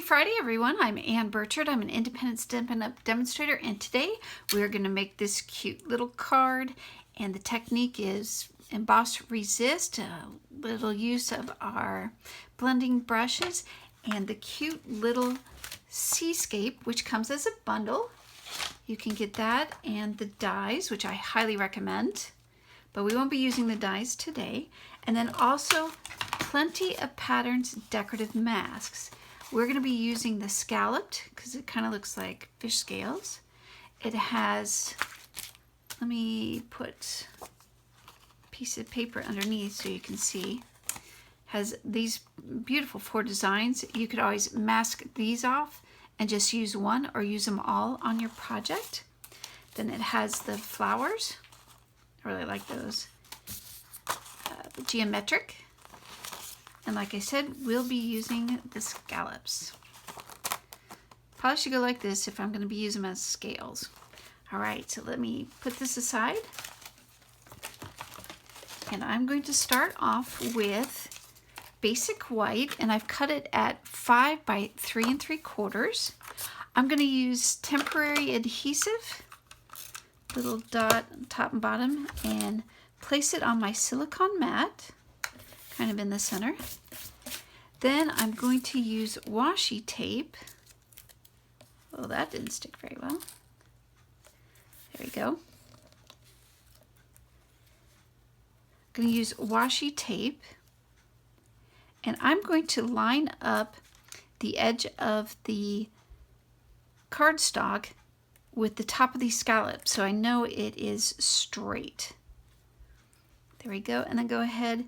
Friday, everyone. I'm Ann Birchard. I'm an independent Stampin' Up demonstrator, and today we're going to make this cute little card. And the technique is emboss resist, a little use of our blending brushes, and the cute little Seascape, which comes as a bundle. You can get that and the dies, which I highly recommend, but we won't be using the dies today. And then also plenty of patterns, decorative masks. We're going to be using the scalloped because it kind of looks like fish scales. It has, let me put a piece of paper underneath so you can see, has these beautiful 4 designs. You could always mask these off and just use one or use them all on your project. Then it has the flowers. I really like those. The geometric. And like I said, we'll be using the scallops. Probably should go like this if I'm going to be using them as scales. All right, so let me put this aside. And I'm going to start off with basic white, and I've cut it at 5 by 3 3/4. I'm going to use temporary adhesive, little dot on top and bottom, and place it on my silicone mat, kind of in the center. Then I'm going to use washi tape. Oh, that didn't stick very well. There we go. I'm going to use washi tape, and I'm going to line up the edge of the cardstock with the top of these scallops so I know it is straight. There we go, and then go ahead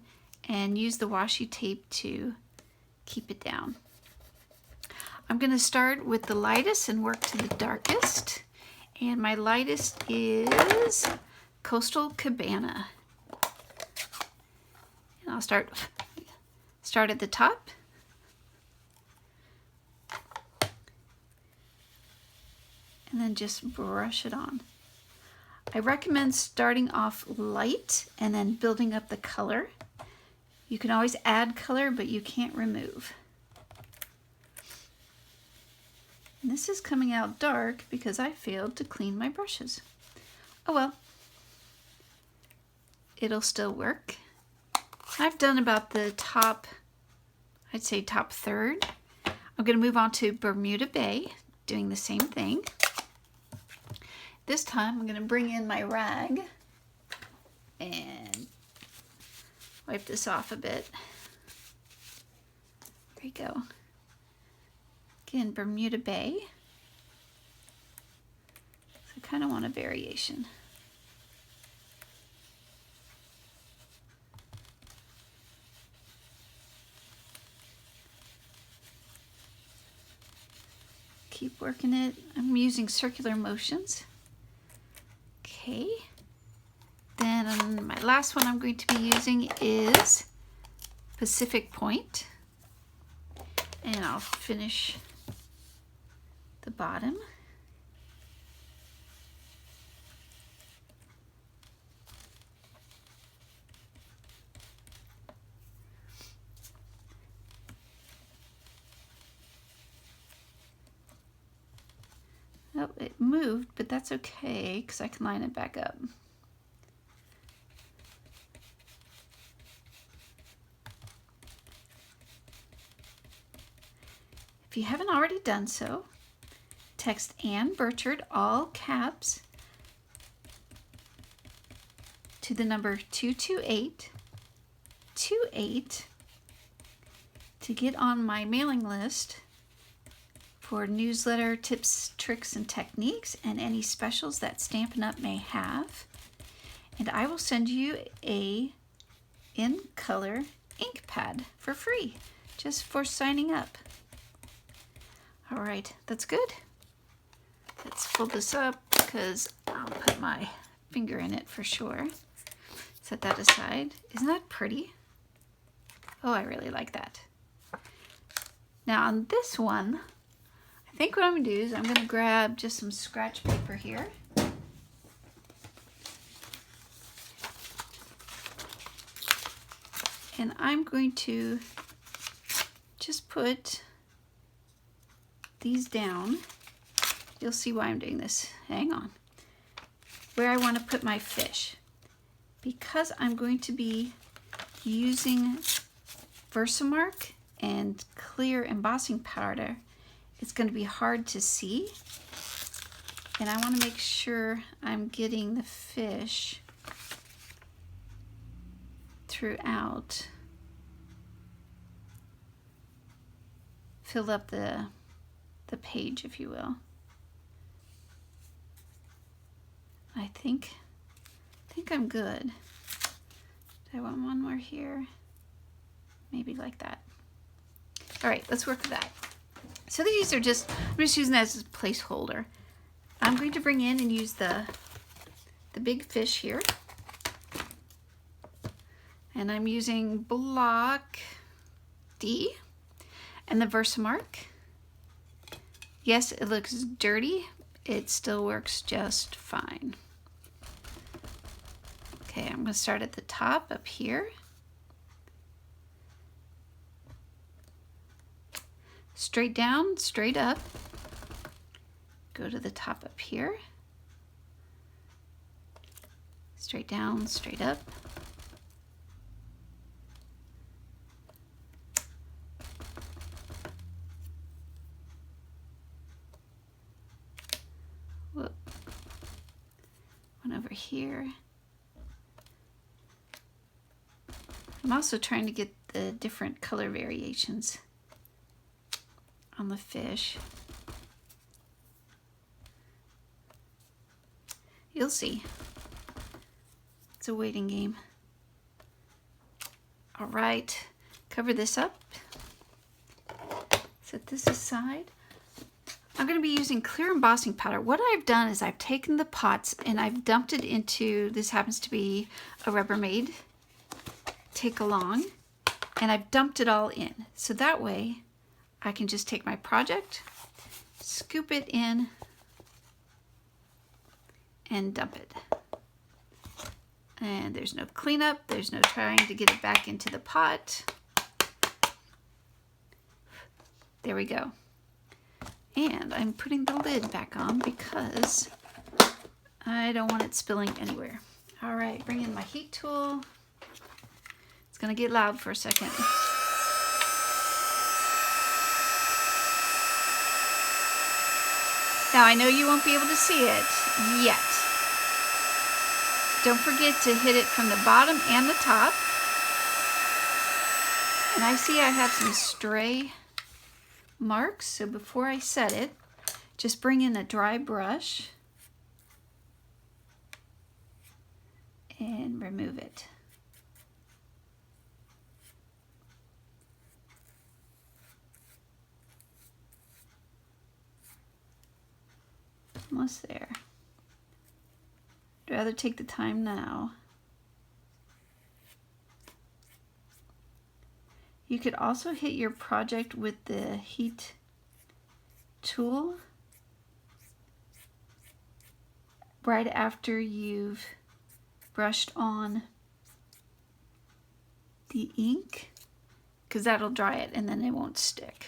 and use the washi tape to keep it down. I'm going to start with the lightest and work to the darkest. And my lightest is Coastal Cabana. And I'll start at the top. And then just brush it on. I recommend starting off light and then building up the color. You can always add color, but you can't remove. And this is coming out dark because I failed to clean my brushes. Oh well, it'll still work. I've done about the top, I'd say top third. I'm going to move on to Bermuda Bay, doing the same thing. This time I'm going to bring in my rag and wipe this off a bit. There we go. Again, Bermuda Bay. So I kind of want a variation. Keep working it. I'm using circular motions. Okay. Then my last one I'm going to be using is Pacific Point. And I'll finish the bottom. Oh, it moved, but that's okay because I can line it back up. If you haven't already done so, text Ann Birchard, all caps, to the number 22828 to get on my mailing list for newsletter tips, tricks, and techniques, and any specials that Stampin' Up may have. And I will send you a in color ink pad for free, just for signing up. All right, that's good. Let's fold this up because I'll put my finger in it for sure. Set that aside. Isn't that pretty? Oh, I really like that. Now on this one, I think what I'm gonna do is I'm gonna grab just some scratch paper here. And I'm going to just put these down. You'll see why I'm doing this. Hang on. Where I want to put my fish. Because I'm going to be using Versamark and clear embossing powder, it's going to be hard to see. And I want to make sure I'm getting the fish throughout. Fill up the page, if you will. I think I'm good. Do I want one more here? Maybe like that. All right, let's work with that. So these are just, I'm just using that as a placeholder. I'm going to bring in and use the big fish here. And I'm using block D and the Versamark. Yes, it looks dirty. It still works just fine. Okay, I'm going to start at the top up here. Straight down, straight up. Go to the top up here. Straight down, straight up. Whoop. One over here. I'm also trying to get the different color variations on the fish. You'll see. It's a waiting game. All right, cover this up. Set this aside. I'm going to be using clear embossing powder. What I've done is I've taken the pots and I've dumped it into, this happens to be a Rubbermaid take along, and I've dumped it all in. So that way I can just take my project, scoop it in, and dump it. And there's no cleanup, there's no trying to get it back into the pot. There we go. And I'm putting the lid back on because I don't want it spilling anywhere. All right, bring in my heat tool. It's gonna get loud for a second. Now I know you won't be able to see it yet. Don't forget to hit it from the bottom and the top. And I see I have some stray marks, so before I set it, just bring in a dry brush and remove it. Almost there. I'd rather take the time now. You could also hit your project with the heat tool right after you've brushed on the ink, because that'll dry it and then it won't stick.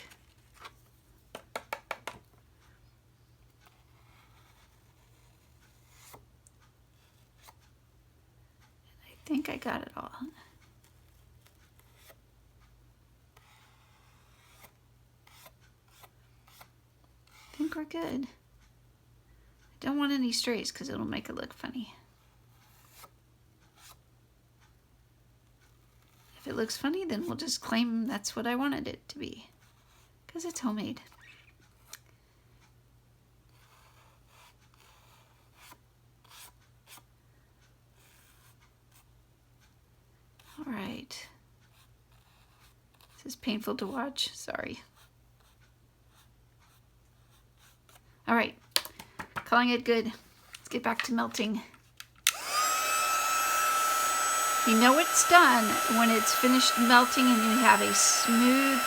I think I got it all. I think we're good. I don't want any strays because it'll make it look funny. If it looks funny, then we'll just claim that's what I wanted it to be, because it's homemade. All right. This is painful to watch, sorry. All right, calling it good. Let's get back to melting. You know it's done when it's finished melting and you have a smooth,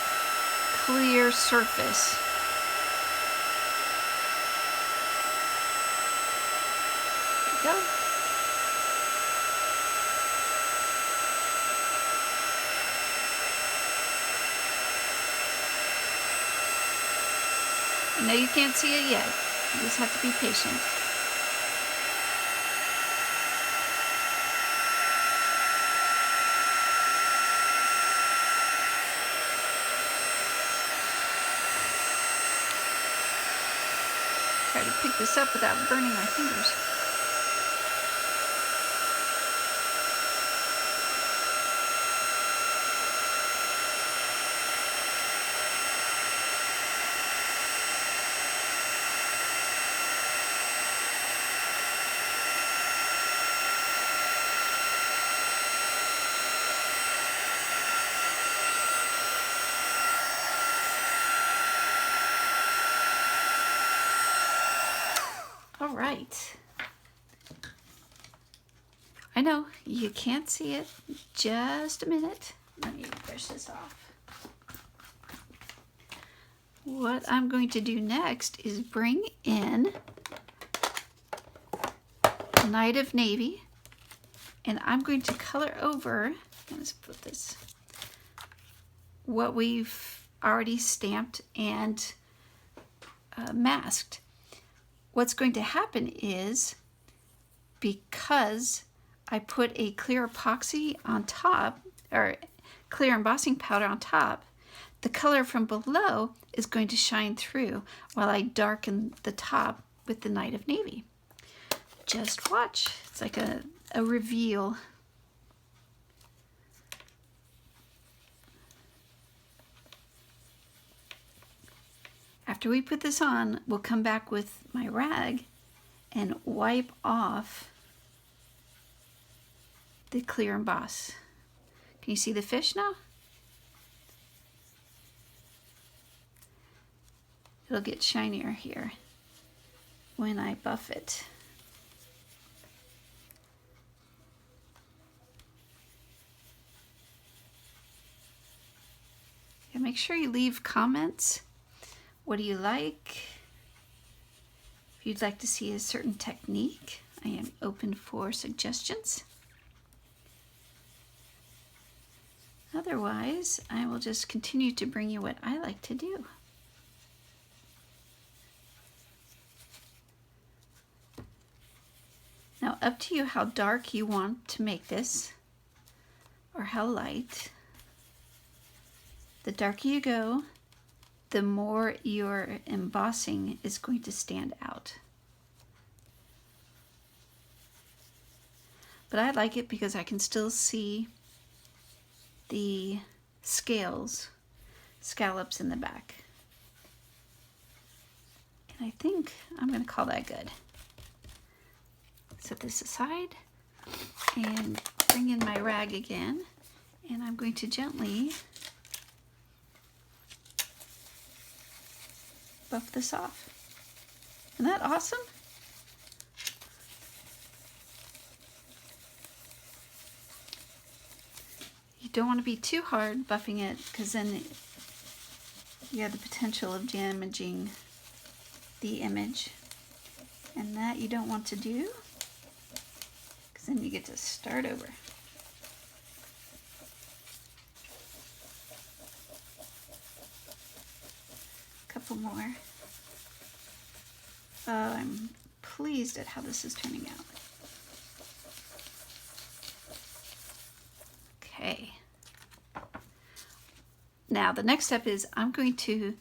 clear surface. There you go. I know you can't see it yet. You just have to be patient. Try to pick this up without burning my fingers. All right. I know you can't see it. Just a minute. Let me brush this off. What I'm going to do next is bring in Night of Navy, and I'm going to color over, let's put this, what we've already stamped and masked. What's going to happen is, because I put a clear epoxy on top, or clear embossing powder on top, the color from below is going to shine through while I darken the top with the Night of Navy. Just watch. It's like a reveal. After we put this on, we'll come back with my rag and wipe off the clear emboss. Can you see the fish now? It'll get shinier here when I buff it. And make sure you leave comments. What do you like? If you'd like to see a certain technique, I am open for suggestions. Otherwise, I will just continue to bring you what I like to do. Now, up to you how dark you want to make this, or how light. The darker you go, the more your embossing is going to stand out. But I like it because I can still see the scallops in the back. And I think I'm going to call that good. Set this aside and bring in my rag again, and I'm going to gently buff this off. Isn't that awesome? You don't want to be too hard buffing it, because then you have the potential of damaging the image, and that you don't want to do, because then you get to start over. Couple more. I'm pleased at how this is turning out. Okay. Now the next step is I'm going to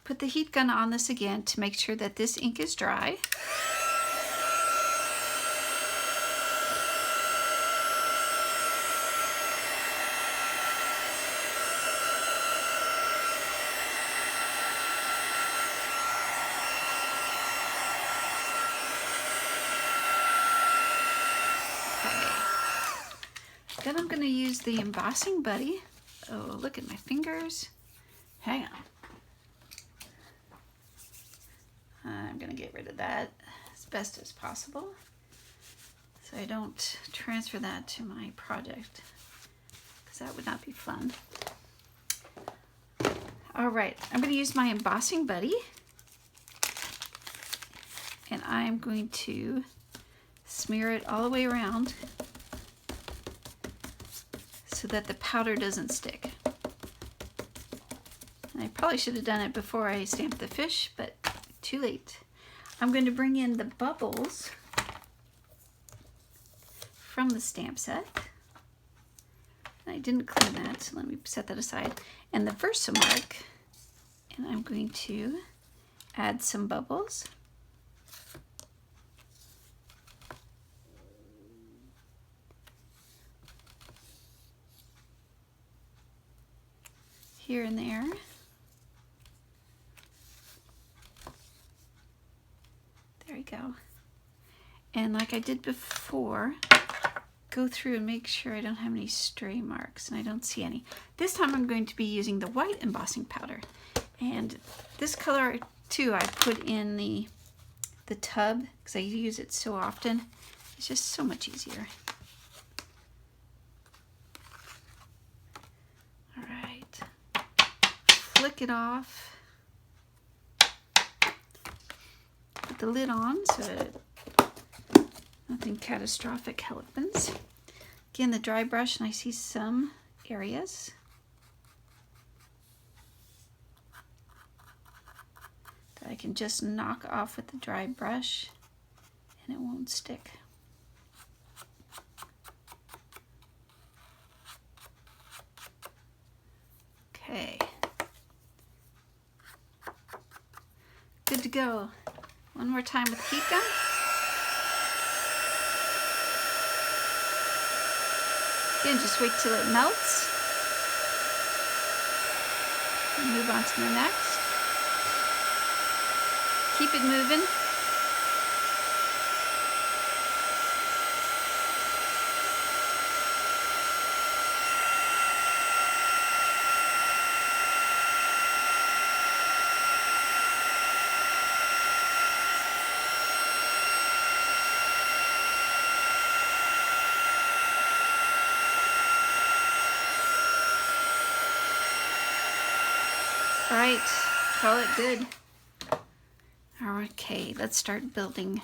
put the heat gun on this again to make sure that this ink is dry. Then I'm going to use the embossing buddy. Oh, look at my fingers. Hang on. I'm going to get rid of that as best as possible so I don't transfer that to my project, because that would not be fun. All right, I'm going to use my embossing buddy, and I'm going to smear it all the way around so that the powder doesn't stick. And I probably should have done it before I stamped the fish, but Too late. I'm going to bring in the bubbles from the stamp set. I didn't clean that, so let me set that aside. And the Versamark, and I'm going to add some bubbles. Here and there. There we go. And like I did before, go through and make sure I don't have any stray marks, and I don't see any. This time I'm going to be using the white embossing powder. And this color too I put in the tub because I use it so often. It's just so much easier. All right. Flick it off. Put the lid on so that nothing catastrophic happens. Again, the dry brush, and I see some areas. That I can just knock off with the dry brush and it won't stick. Okay. Good to go. One more time with heat gun. Again, just wait till it melts. And move on to the next. Keep it moving. All right, call it good. Okay, let's start building.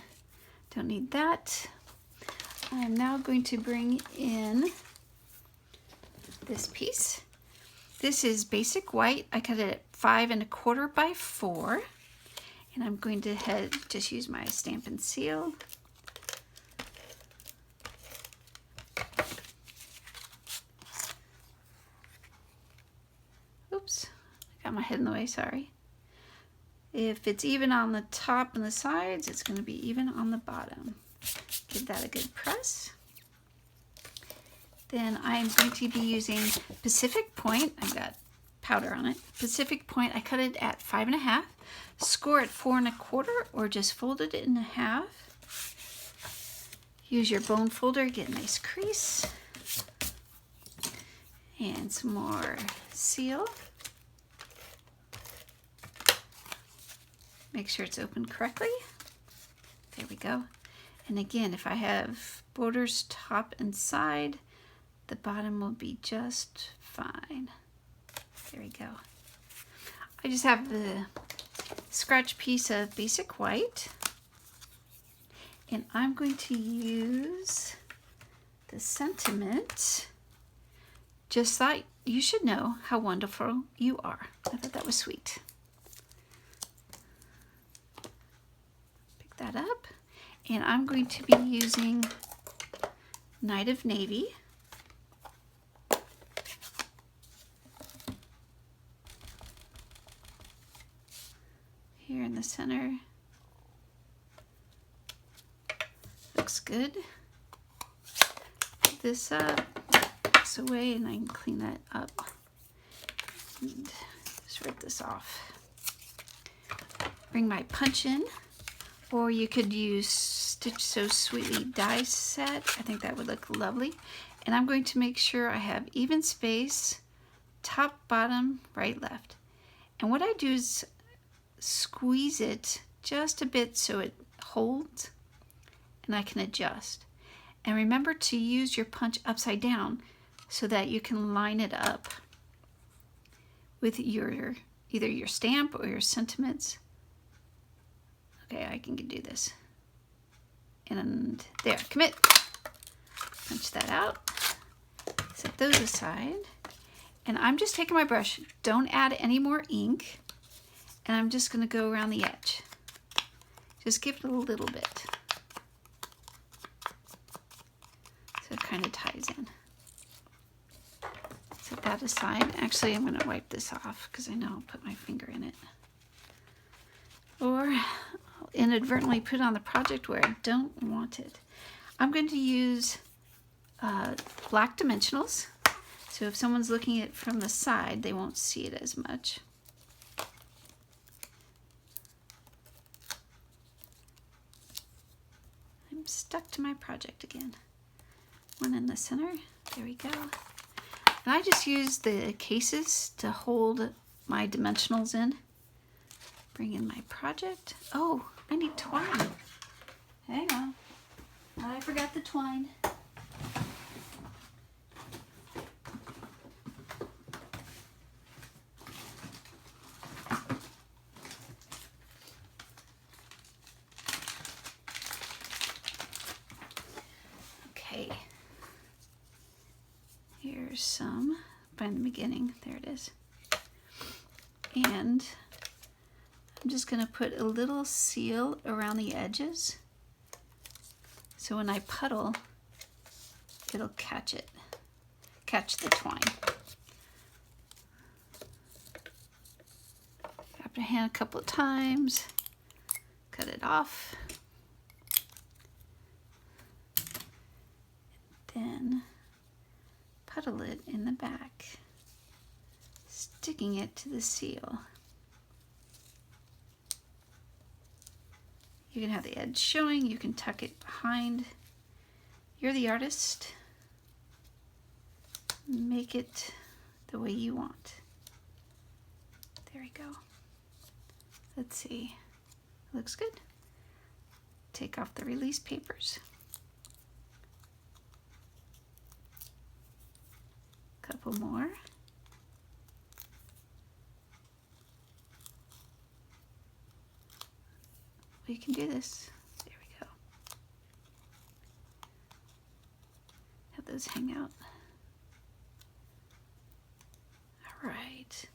Don't need that. I'm now going to bring in this piece. This is basic white. I cut it at 5 1/4 by 4. And I'm going to just use my Stampin' Seal. Oops. Got my head in the way, sorry. If it's even on the top and the sides, it's going to be even on the bottom. Give that a good press. Then I'm going to be using Pacific Point. I've got powder on it. Pacific Point, I cut it at 5 1/2. Score at 4 1/4 or just fold it in half. Use your bone folder, get a nice crease. And some more seal. Make sure it's open correctly. There we go. And again, if I have borders top and side, the bottom will be just fine. There we go. I just have the scratch piece of basic white. And I'm going to use the sentiment. Just thought you should know how wonderful you are. I thought that was sweet. That up, and I'm going to be using Night of Navy. Here in the center. Looks good. Put this up, this away, and I can clean that up. And just rip this off. Bring my punch in. Or you could use Stitch So Sweetly die set. I think that would look lovely. And I'm going to make sure I have even space, top, bottom, right, left. And what I do is squeeze it just a bit so it holds and I can adjust. And remember to use your punch upside down so that you can line it up with your either your stamp or your sentiments. Okay, I can do this. And there, commit. Punch that out. Set those aside. And I'm just taking my brush. Don't add any more ink. And I'm just going to go around the edge. Just give it a little bit. So it kind of ties in. Set that aside. Actually, I'm going to wipe this off because I know I'll put my finger in it. Or I'll inadvertently put it on the project where I don't want it. I'm going to use black dimensionals. So if someone's looking at it from the side, they won't see it as much. I'm stuck to my project again. One in the center. There we go. And I just use the cases to hold my dimensionals in. Bring in my project. Oh, I need twine. Hang on. I forgot the twine. Okay. Here's some. Find the beginning. There it is. And I'm just going to put a little seal around the edges. So when I puddle, it'll catch it. Catch the twine. Grab your hand a couple of times. Cut it off. Then puddle it in the back, sticking it to the seal. You can have the edge showing, you can tuck it behind. You're the artist. Make it the way you want. There we go. Let's see. Looks good. Take off the release papers. Couple more. We can do this. There we go. Have those hang out. All right.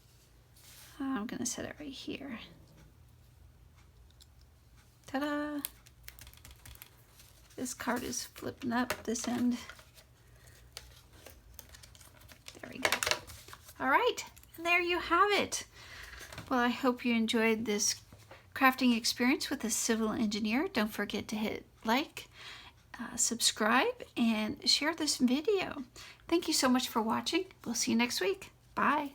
I'm gonna set it right here. Ta-da! This card is flipping up this end. There we go. All right, and there you have it. Well, I hope you enjoyed this crafting experience with a civil engineer. Don't forget to hit like, subscribe, and share this video. Thank you so much for watching. We'll see you next week. Bye.